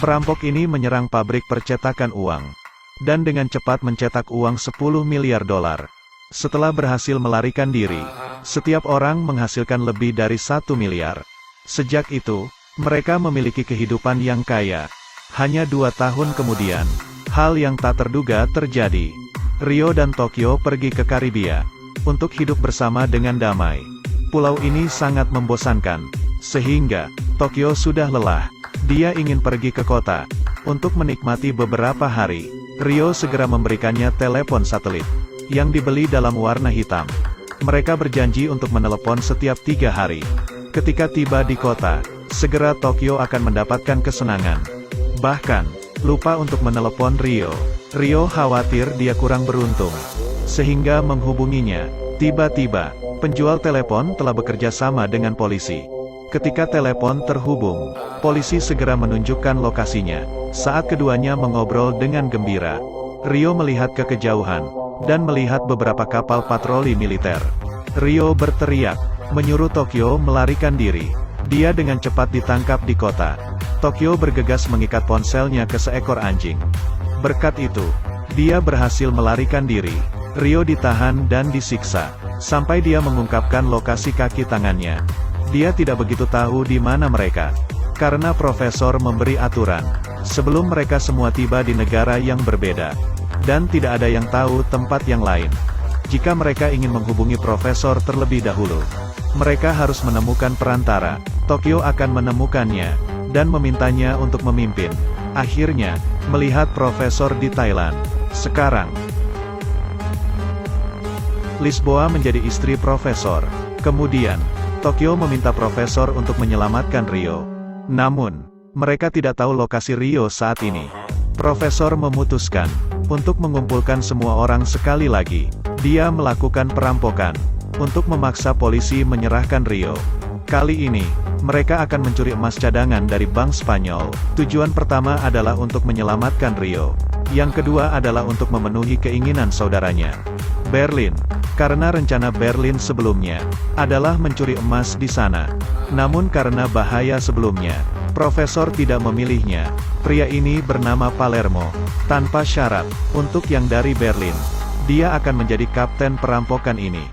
Perampok ini menyerang pabrik percetakan uang. Dan dengan cepat mencetak uang 10 miliar dolar. Setelah berhasil melarikan diri, setiap orang menghasilkan lebih dari 1 miliar. Sejak itu, mereka memiliki kehidupan yang kaya. Hanya 2 tahun kemudian, hal yang tak terduga terjadi. Rio dan Tokyo pergi ke Karibia untuk hidup bersama dengan damai. Pulau ini sangat membosankan, sehingga Tokyo sudah lelah. Dia ingin pergi ke kota untuk menikmati beberapa hari. Rio segera memberikannya telepon satelit yang dibeli dalam warna hitam. Mereka berjanji untuk menelepon setiap 3 hari. Ketika tiba di kota, segera Tokyo akan mendapatkan kesenangan. Bahkan, lupa untuk menelepon Rio. Rio khawatir dia kurang beruntung, sehingga menghubunginya. Tiba-tiba, penjual telepon telah bekerja sama dengan polisi. Ketika telepon terhubung, polisi segera menunjukkan lokasinya. Saat keduanya mengobrol dengan gembira, Rio melihat ke kejauhan, dan melihat beberapa kapal patroli militer. Rio berteriak, menyuruh Tokyo melarikan diri. Dia dengan cepat ditangkap di kota. Tokyo bergegas mengikat ponselnya ke seekor anjing. Berkat itu, dia berhasil melarikan diri. Rio ditahan dan disiksa, sampai dia mengungkapkan lokasi kaki tangannya. Dia tidak begitu tahu di mana mereka, karena profesor memberi aturan, sebelum mereka semua tiba di negara yang berbeda, dan tidak ada yang tahu tempat yang lain. Jika mereka ingin menghubungi profesor terlebih dahulu, mereka harus menemukan perantara. Tokyo akan menemukannya, dan memintanya untuk memimpin. Akhirnya, melihat profesor di Thailand. Sekarang, Lisboa menjadi istri profesor. Kemudian, Tokyo meminta profesor untuk menyelamatkan Rio. Namun, mereka tidak tahu lokasi Rio saat ini. Profesor memutuskan untuk mengumpulkan semua orang sekali lagi. Dia melakukan perampokan untuk memaksa polisi menyerahkan Rio. Kali ini, mereka akan mencuri emas cadangan dari Bank Spanyol. Tujuan pertama adalah untuk menyelamatkan Rio. Yang kedua adalah untuk memenuhi keinginan saudaranya, Berlin. Karena rencana Berlin sebelumnya adalah mencuri emas di sana. Namun karena bahaya sebelumnya, profesor tidak memilihnya. Pria ini bernama Palermo, tanpa syarat, untuk yang dari Berlin. Dia akan menjadi kapten perampokan ini.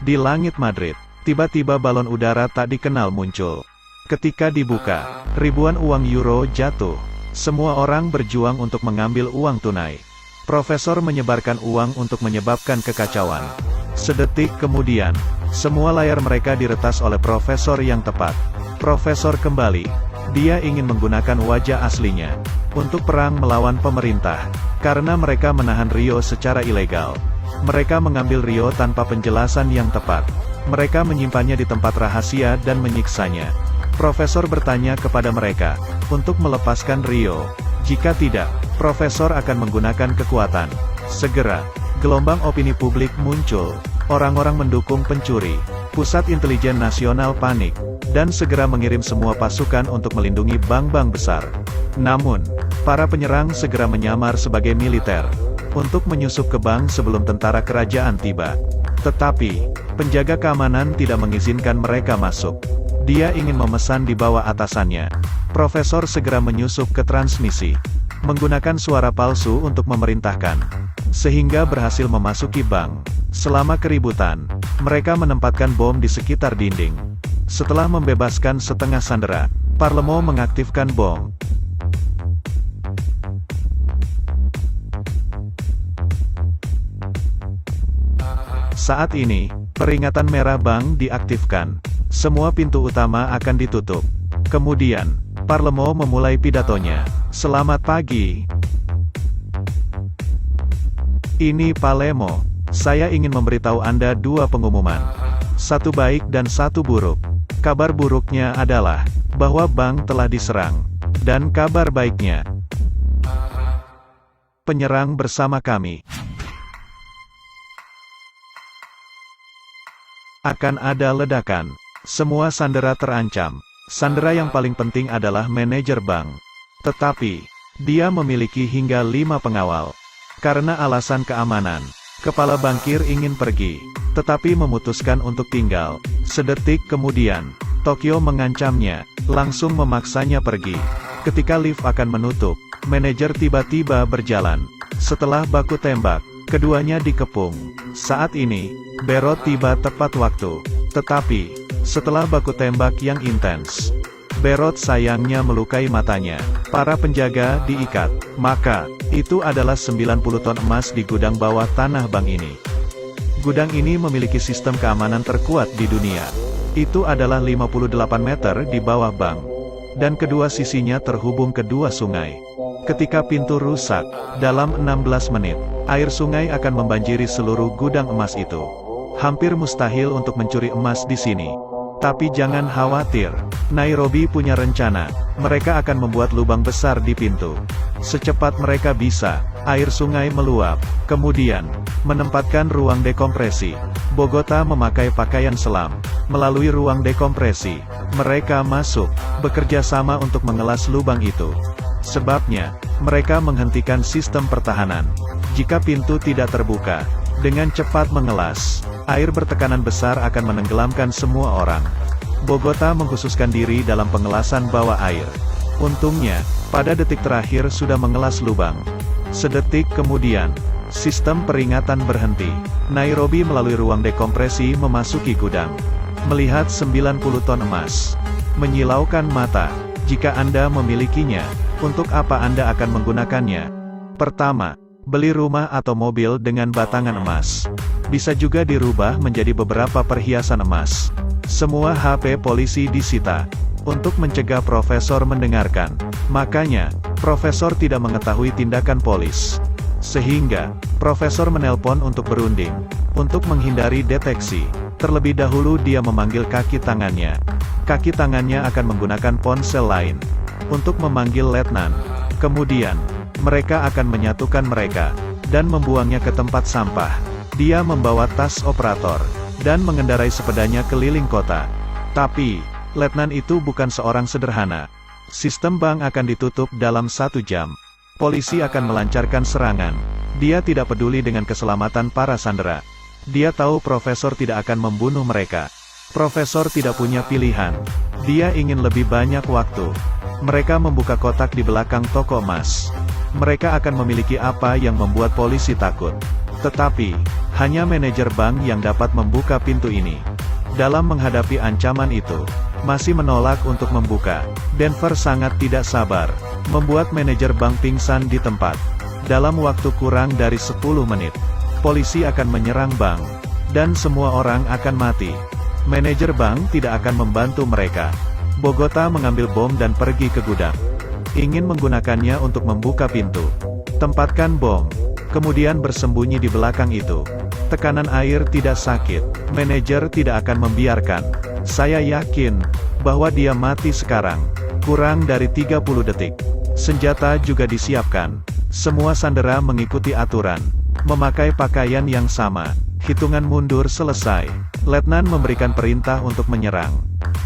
Di langit Madrid, tiba-tiba balon udara tak dikenal muncul. Ketika dibuka, ribuan uang euro jatuh. Semua orang berjuang untuk mengambil uang tunai. Profesor menyebarkan uang untuk menyebabkan kekacauan. Sedetik kemudian, semua layar mereka diretas oleh profesor yang tepat. Profesor kembali. Dia ingin menggunakan wajah aslinya untuk perang melawan pemerintah, karena mereka menahan Rio secara ilegal. Mereka mengambil Rio tanpa penjelasan yang tepat. Mereka menyimpannya di tempat rahasia dan menyiksanya. Profesor bertanya kepada mereka untuk melepaskan Rio. Jika tidak, profesor akan menggunakan kekuatan. Segera, gelombang opini publik muncul. Orang-orang mendukung pencuri. Pusat Intelijen Nasional panik, dan segera mengirim semua pasukan untuk melindungi bank-bank besar. Namun, para penyerang segera menyamar sebagai militer, untuk menyusup ke bank sebelum tentara kerajaan tiba. Tetapi, penjaga keamanan tidak mengizinkan mereka masuk. Dia ingin memesan di bawah atasannya. Profesor segera menyusup ke transmisi, menggunakan suara palsu untuk memerintahkan, sehingga berhasil memasuki bank. Selama keributan, mereka menempatkan bom di sekitar dinding. Setelah membebaskan setengah sandera, Palermo mengaktifkan bom. Saat ini, peringatan merah bank diaktifkan. Semua pintu utama akan ditutup. Kemudian, Palermo memulai pidatonya. Selamat pagi. Ini Palermo. Saya ingin memberitahu Anda 2 pengumuman. Satu baik dan satu buruk. Kabar buruknya adalah bahwa bank telah diserang. Dan kabar baiknya, penyerang bersama kami. Akan ada ledakan. Semua sandera terancam. Sandera yang paling penting adalah manajer bank. Tetapi, dia memiliki hingga 5 pengawal. Karena alasan keamanan, kepala bankir ingin pergi, tetapi memutuskan untuk tinggal. Sedetik kemudian, Tokyo mengancamnya, langsung memaksanya pergi. Ketika lift akan menutup, manajer tiba-tiba berjalan. Setelah baku tembak, keduanya dikepung. Saat ini, Berot tiba tepat waktu. Tetapi, setelah baku tembak yang intens, Berot sayangnya melukai matanya. Para penjaga diikat. Maka, itu adalah 90 ton emas di gudang bawah tanah bank ini. Gudang ini memiliki sistem keamanan terkuat di dunia. Itu adalah 58 meter di bawah bank. Dan kedua sisinya terhubung ke dua sungai. Ketika pintu rusak, dalam 16 menit, air sungai akan membanjiri seluruh gudang emas itu. Hampir mustahil untuk mencuri emas di sini. Tapi jangan khawatir, Nairobi punya rencana. Mereka akan membuat lubang besar di pintu. Secepat mereka bisa, air sungai meluap. Kemudian, menempatkan ruang dekompresi. Bogota memakai pakaian selam. Melalui ruang dekompresi, mereka masuk, bekerja sama untuk mengelas lubang itu. Sebabnya, mereka menghentikan sistem pertahanan. Jika pintu tidak terbuka, dengan cepat mengelas, air bertekanan besar akan menenggelamkan semua orang. Bogota mengkhususkan diri dalam pengelasan bawah air. Untungnya, pada detik terakhir sudah mengelas lubang. Sedetik kemudian, sistem peringatan berhenti. Nairobi melalui ruang dekompresi memasuki gudang. Melihat 90 ton emas. Menyilaukan mata. Jika Anda memilikinya, untuk apa Anda akan menggunakannya? Pertama, beli rumah atau mobil dengan batangan emas. Bisa juga dirubah menjadi beberapa perhiasan emas. Semua HP polisi disita. Untuk mencegah profesor mendengarkan. Makanya, profesor tidak mengetahui tindakan polis. Sehingga, profesor menelpon untuk berunding. Untuk menghindari deteksi, terlebih dahulu dia memanggil kaki tangannya. Kaki tangannya akan menggunakan ponsel lain. Untuk memanggil letnan. Kemudian, mereka akan menyatukan mereka, dan membuangnya ke tempat sampah. Dia membawa tas operator, dan mengendarai sepedanya keliling kota. Tapi, letnan itu bukan seorang sederhana. Sistem bank akan ditutup dalam 1 jam. Polisi akan melancarkan serangan. Dia tidak peduli dengan keselamatan para sandera. Dia tahu profesor tidak akan membunuh mereka. Profesor tidak punya pilihan. Dia ingin lebih banyak waktu. Mereka membuka kotak di belakang toko emas. Mereka akan memiliki apa yang membuat polisi takut. Tetapi, hanya manajer bank yang dapat membuka pintu ini. Dalam menghadapi ancaman itu, masih menolak untuk membuka. Denver sangat tidak sabar. Membuat manajer bank pingsan di tempat. Dalam waktu kurang dari 10 menit, polisi akan menyerang bank. Dan semua orang akan mati. Manajer bank tidak akan membantu mereka. Bogota mengambil bom dan pergi ke gudang. Ingin menggunakannya untuk membuka pintu. Tempatkan bom. Kemudian bersembunyi di belakang itu. Tekanan air tidak sakit. Manajer tidak akan membiarkan. Saya yakin bahwa dia mati sekarang. Kurang dari 30 detik. Senjata juga disiapkan. Semua sandera mengikuti aturan. Memakai pakaian yang sama. Hitungan mundur selesai. Letnan memberikan perintah untuk menyerang.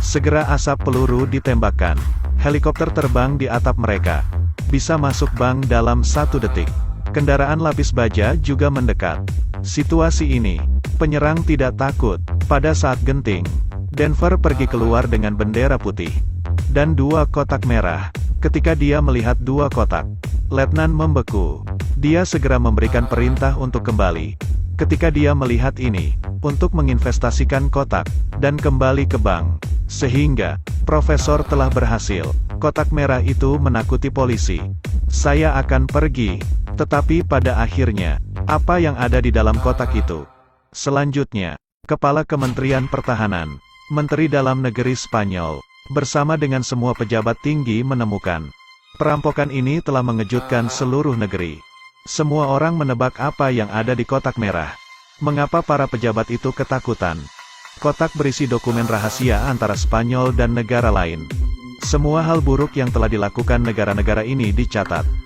Segera asap peluru ditembakkan. Helikopter terbang di atap mereka. Bisa masuk bank dalam 1 detik. Kendaraan lapis baja juga mendekat. Situasi ini, penyerang tidak takut. Pada saat genting, Denver pergi keluar dengan bendera putih. Dan 2 kotak merah. Ketika dia melihat 2 kotak, Letnan membeku. Dia segera memberikan perintah untuk kembali. Ketika dia melihat ini, untuk menginvestasikan kotak, dan kembali ke bank. Sehingga, profesor telah berhasil. Kotak merah itu menakuti polisi. Saya akan pergi. Tetapi pada akhirnya, apa yang ada di dalam kotak itu? Selanjutnya, Kepala Kementerian Pertahanan, Menteri Dalam Negeri Spanyol, bersama dengan semua pejabat tinggi menemukan. Perampokan ini telah mengejutkan seluruh negeri. Semua orang menebak apa yang ada di kotak merah. Mengapa para pejabat itu ketakutan? Kotak berisi dokumen rahasia antara Spanyol dan negara lain. Semua hal buruk yang telah dilakukan negara-negara ini dicatat.